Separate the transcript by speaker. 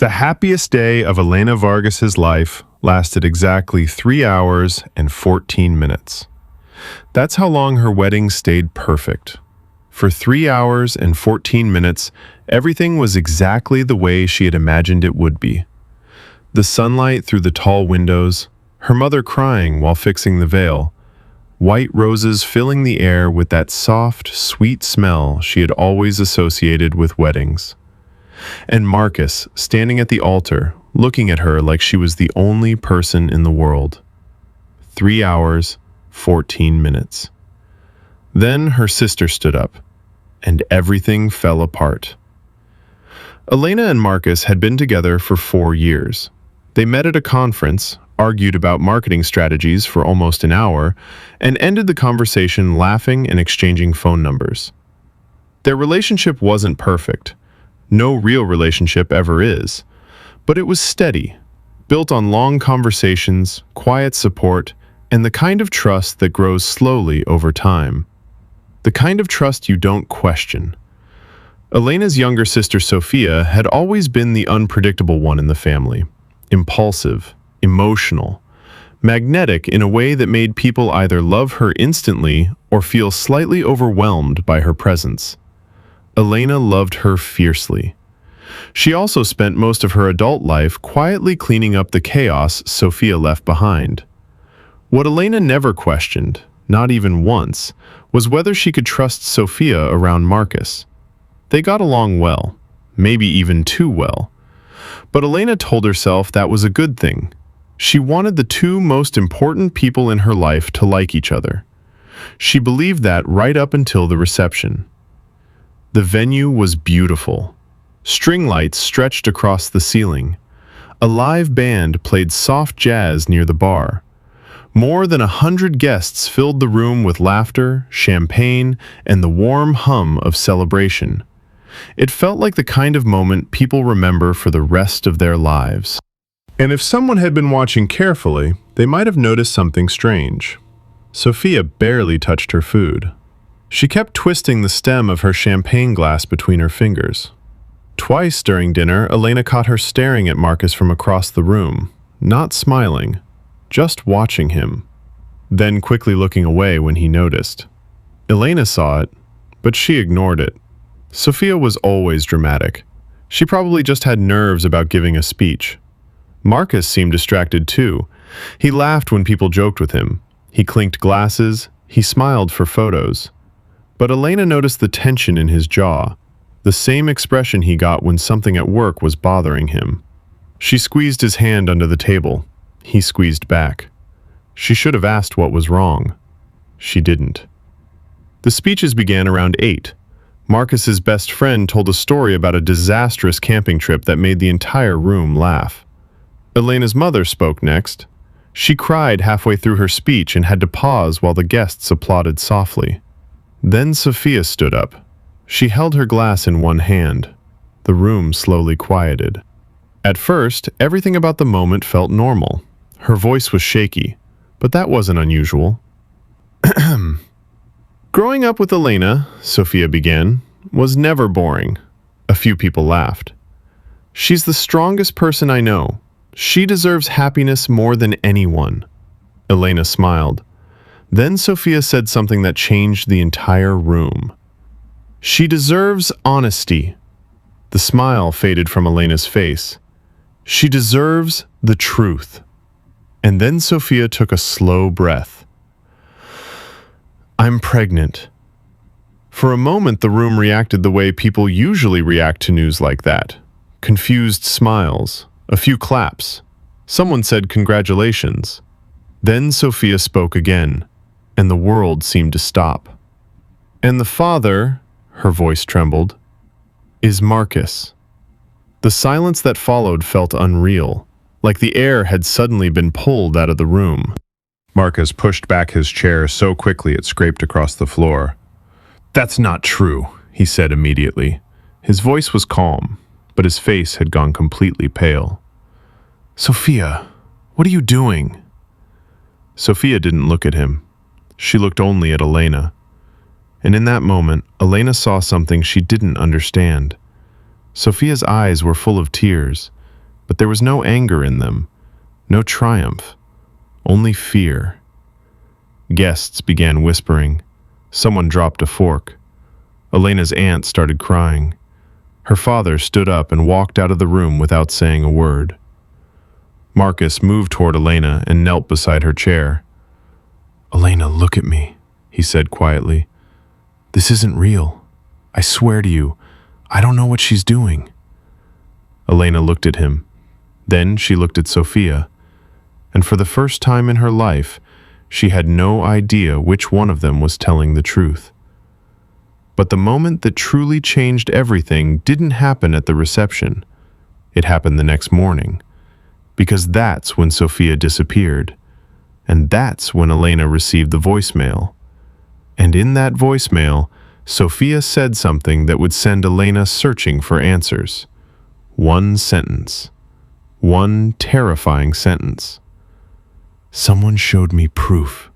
Speaker 1: The happiest day of Elena Vargas's life lasted exactly 3 hours and 14 minutes. That's how long her wedding stayed perfect. For 3 hours and 14 minutes, everything was exactly the way she had imagined it would be. The sunlight through the tall windows, her mother crying while fixing the veil, white roses filling the air with that soft, sweet smell she had always associated with weddings. And Marcus standing at the altar, looking at her like she was the only person in the world. 3 hours, 14 minutes. Then her sister stood up, and everything fell apart. Elena and Marcus had been together for 4 years. They met at a conference, argued about marketing strategies for almost an hour, and ended the conversation laughing and exchanging phone numbers. Their relationship wasn't perfect. No real relationship ever is. But it was steady, built on long conversations, quiet support, and the kind of trust that grows slowly over time. The kind of trust you don't question. Elena's younger sister Sophia had always been the unpredictable one in the family. Impulsive, emotional, magnetic in a way that made people either love her instantly or feel slightly overwhelmed by her presence. Elena loved her fiercely. She also spent most of her adult life quietly cleaning up the chaos Sophia left behind. What Elena never questioned, not even once, was whether she could trust Sophia around Marcus. They got along well, maybe even too well. But Elena told herself that was a good thing. She wanted the two most important people in her life to like each other. She believed that right up until the reception. The venue was beautiful. String lights stretched across the ceiling. A live band played soft jazz near the bar. More than 100 guests filled the room with laughter, champagne, and the warm hum of celebration. It felt like the kind of moment people remember for the rest of their lives. And if someone had been watching carefully, they might have noticed something strange. Sophia barely touched her food. She kept twisting the stem of her champagne glass between her fingers. Twice during dinner, Elena caught her staring at Marcus from across the room, not smiling, just watching him, then quickly looking away when he noticed. Elena saw it, but she ignored it. Sophia was always dramatic. She probably just had nerves about giving a speech. Marcus seemed distracted too. He laughed when people joked with him. He clinked glasses. He smiled for photos. But Elena noticed the tension in his jaw, the same expression he got when something at work was bothering him. She squeezed his hand under the table. He squeezed back. She should have asked what was wrong. She didn't. The speeches began around 8. Marcus's best friend told a story about a disastrous camping trip that made the entire room laugh. Elena's mother spoke next. She cried halfway through her speech and had to pause while the guests applauded softly. Then Sophia stood up. She held her glass in one hand. The room slowly quieted. At first, everything about the moment felt normal. Her voice was shaky, but that wasn't unusual. Growing up with Elena, Sophia began, was never boring. A few people laughed. She's the strongest person I know. She deserves happiness more than anyone. Elena smiled. Then Sophia said something that changed the entire room. She deserves honesty. The smile faded from Elena's face. She deserves the truth. And then Sophia took a slow breath. I'm pregnant. For a moment, the room reacted the way people usually react to news like that. Confused smiles, a few claps. Someone said congratulations. Then Sophia spoke again, and the world seemed to stop. And the father, her voice trembled, is Marcus. The silence that followed felt unreal, like the air had suddenly been pulled out of the room. Marcus pushed back his chair so quickly it scraped across the floor. That's not true, he said immediately. His voice was calm, but his face had gone completely pale. Sophia, what are you doing? Sophia didn't look at him. She looked only at Elena. And in that moment, Elena saw something she didn't understand. Sophia's eyes were full of tears, but there was no anger in them, no triumph, only fear. Guests began whispering. Someone dropped a fork. Elena's aunt started crying. Her father stood up and walked out of the room without saying a word. Marcus moved toward Elena and knelt beside her chair. "Elena, look at me," he said quietly. "This isn't real. I swear to you, I don't know what she's doing." Elena looked at him. Then she looked at Sophia, and for the first time in her life, she had no idea which one of them was telling the truth. But the moment that truly changed everything didn't happen at the reception. It happened the next morning, because that's when Sophia disappeared, and that's when Elena received the voicemail. And in that voicemail, Sophia said something that would send Elena searching for answers. One sentence. One terrifying sentence. "Someone showed me proof,"